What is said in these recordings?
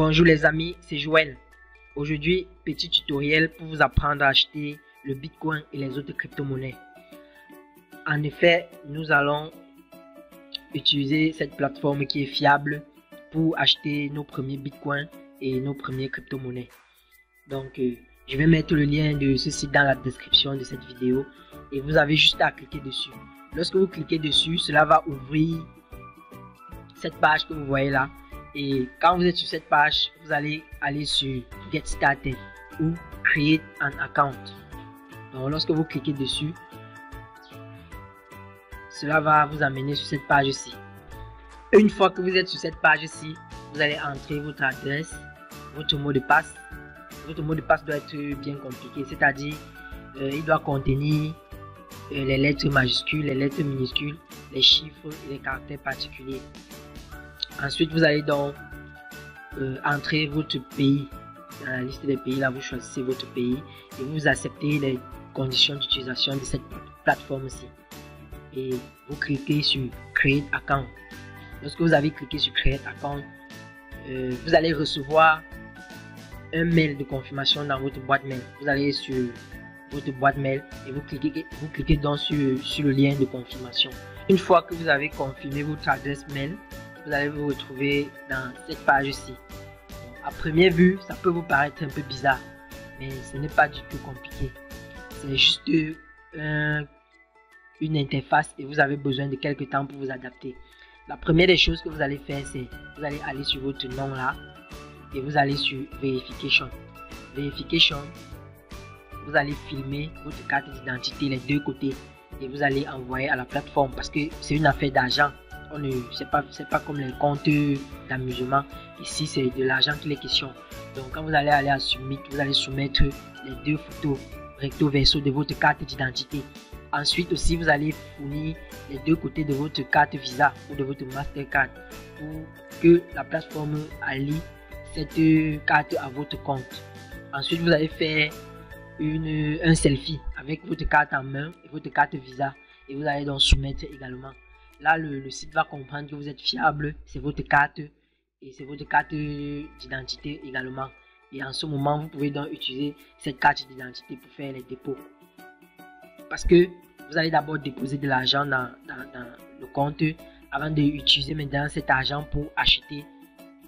Bonjour les amis, c'est Joël. Aujourd'hui, petit tutoriel pour vous apprendre à acheter le Bitcoin et les autres crypto-monnaies. En effet, nous allons utiliser cette plateforme qui est fiable pour acheter nos premiers Bitcoins et nos premiers crypto-monnaies. Donc, je vais mettre le lien de ce site dans la description de cette vidéo et vous avez juste à cliquer dessus. Lorsque vous cliquez dessus, cela va ouvrir cette page que vous voyez là. Et quand vous êtes sur cette page, vous allez aller sur Get Started ou Create an Account. Donc lorsque vous cliquez dessus, cela va vous amener sur cette page-ci. Une fois que vous êtes sur cette page-ci, vous allez entrer votre adresse, votre mot de passe. Votre mot de passe doit être bien compliqué, c'est-à-dire il doit contenir les lettres majuscules, les lettres minuscules, les chiffres et les caractères particuliers. Ensuite, vous allez donc entrer votre pays. Dans la liste des pays, là, vous choisissez votre pays et vous acceptez les conditions d'utilisation de cette plateforme-ci. Et vous cliquez sur Create Account. Lorsque vous avez cliqué sur Create Account, vous allez recevoir un mail de confirmation dans votre boîte mail. Vous allez sur votre boîte mail et vous cliquez donc sur le lien de confirmation. Une fois que vous avez confirmé votre adresse mail, vous allez vous retrouver dans cette page-ci. À première vue, ça peut vous paraître un peu bizarre, mais ce n'est pas du tout compliqué. C'est juste une interface et vous avez besoin de quelques temps pour vous adapter. La première des choses que vous allez faire, c'est vous allez aller sur votre nom là et vous allez sur Verification. Verification, vous allez filmer votre carte d'identité les deux côtés et vous allez envoyer à la plateforme parce que c'est une affaire d'argent. C'est pas comme les comptes d'amusement. Ici, c'est de l'argent qu'il est question. Donc, quand vous allez aller à Submit, vous allez soumettre les deux photos recto verso de votre carte d'identité. Ensuite aussi, vous allez fournir les deux côtés de votre carte Visa ou de votre Mastercard pour que la plateforme allie cette carte à votre compte. Ensuite, vous allez faire un selfie avec votre carte en main et votre carte Visa et vous allez donc soumettre également. Là, le site va comprendre que vous êtes fiable, c'est votre carte et c'est votre carte d'identité également. Et en ce moment, vous pouvez donc utiliser cette carte d'identité pour faire les dépôts. Parce que vous allez d'abord déposer de l'argent dans le compte avant d'utiliser maintenant cet argent pour acheter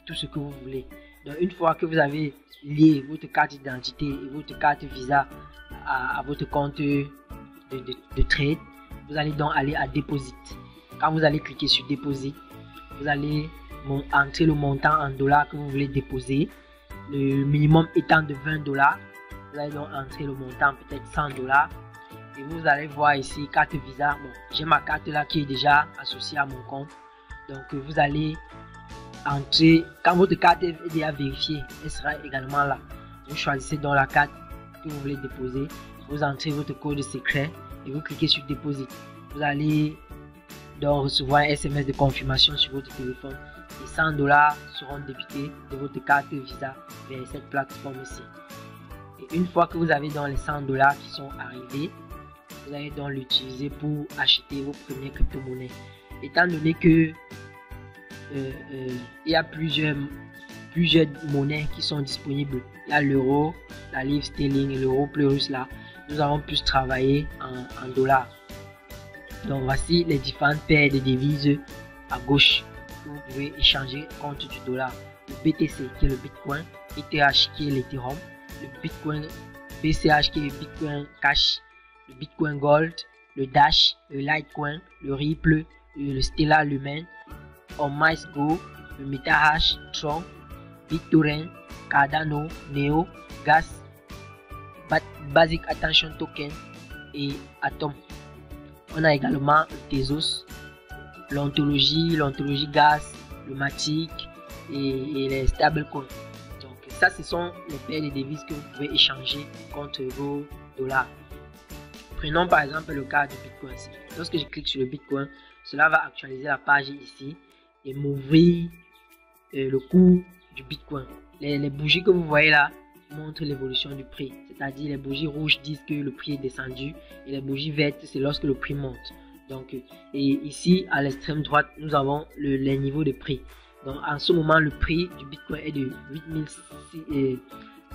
tout ce que vous voulez. Donc, une fois que vous avez lié votre carte d'identité et votre carte Visa à votre compte de trade, vous allez donc aller à Deposit. Quand vous allez cliquer sur Deposit, vous allez entrer le montant en dollars que vous voulez déposer. Le minimum étant de $20. Vous allez donc entrer le montant, peut-être $100. Et vous allez voir ici, carte Visa. Bon, j'ai ma carte là qui est déjà associée à mon compte. Donc, vous allez entrer. Quand votre carte est déjà vérifiée, elle sera également là. Vous choisissez donc la carte que vous voulez déposer. Vous entrez votre code secret et vous cliquez sur Deposit. Vous allez donc recevoir un SMS de confirmation sur votre téléphone et $100 seront débités de votre carte Visa vers cette plateforme-ci. Et une fois que vous avez donc les $100 qui sont arrivés, vous allez donc l'utiliser pour acheter vos premières crypto-monnaies. Étant donné que il y a plusieurs monnaies qui sont disponibles, il y a l'euro, la livre sterling et l'euro plus là, nous allons plus travailler en dollars. Donc voici les différentes paires de devises à gauche où vous pouvez échanger contre du dollar. Le BTC qui est le Bitcoin, ETH qui est l'Ethereum, le Bitcoin BCH qui est le Bitcoin Cash, le Bitcoin Gold, le Dash, le Litecoin, le Ripple, le Stellar Lumen, OnMaisGo, le MetaHash, Tron, BitTorrent, Cardano, Neo, Gas, Basic Attention Token et Atom. On a également le Tezos, l'Ontologie Gas, le Matic et les stablecoins. Donc ça, ce sont les paires de devises que vous pouvez échanger contre vos dollars. Prenons par exemple le cas du Bitcoin. Lorsque je clique sur le Bitcoin, cela va actualiser la page ici et m'ouvrir le cours du Bitcoin. Les bougies que vous voyez là montrent l'évolution du prix. C'est-à-dire les bougies rouges disent que le prix est descendu et les bougies vertes c'est lorsque le prix monte. Donc, et ici à l'extrême droite nous avons les niveaux de prix. Donc en ce moment, le prix du Bitcoin est de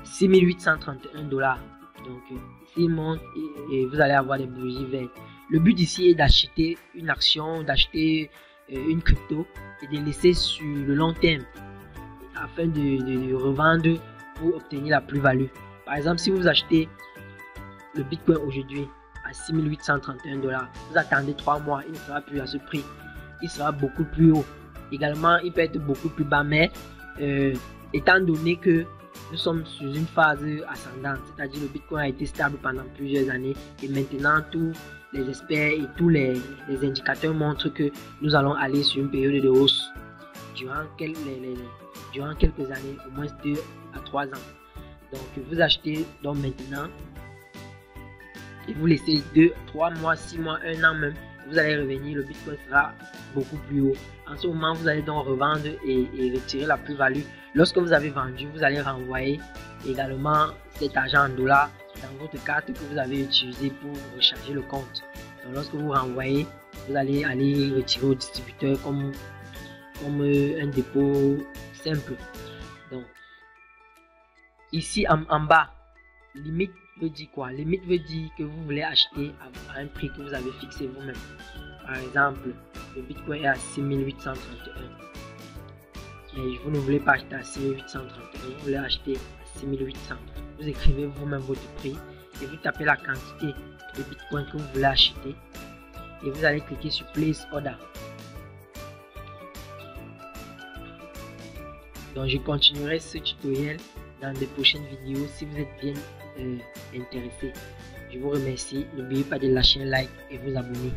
6831 $. Donc s'il monte, et vous allez avoir des bougies vertes. Le but ici est d'acheter une action, d'acheter une crypto et de laisser sur le long terme afin de revendre pour obtenir la plus-value. Par exemple, si vous achetez le Bitcoin aujourd'hui à 6831 $, vous attendez 3 mois, il ne sera plus à ce prix, il sera beaucoup plus haut. Également, il peut être beaucoup plus bas, mais étant donné que nous sommes sur une phase ascendante, c'est-à-dire le Bitcoin a été stable pendant plusieurs années et maintenant tous les experts et tous les indicateurs montrent que nous allons aller sur une période de hausse durant quelques années, au moins 2 à 3 ans. Donc vous achetez donc maintenant et vous laissez 2, 3 mois, 6 mois, 1 an même, vous allez revenir, le Bitcoin sera beaucoup plus haut. En ce moment, vous allez donc revendre et retirer la plus-value. Lorsque vous avez vendu, vous allez renvoyer également cet argent en dollars dans votre carte que vous avez utilisée pour recharger le compte. Donc lorsque vous renvoyez, vous allez aller retirer au distributeur comme un dépôt simple. Donc ici en bas, limite veut dire quoi? Limite veut dire que vous voulez acheter à un prix que vous avez fixé vous-même. Par exemple, le Bitcoin est à 6831. Mais vous ne voulez pas acheter à 6831, vous voulez acheter à 6800. Vous écrivez vous-même votre prix et vous tapez la quantité de Bitcoin que vous voulez acheter et vous allez cliquer sur Place Order. Donc je continuerai ce tutoriel dans de prochaines vidéos si vous êtes bien intéressé. Je vous remercie. N'oubliez pas de lâcher un like et vous abonner.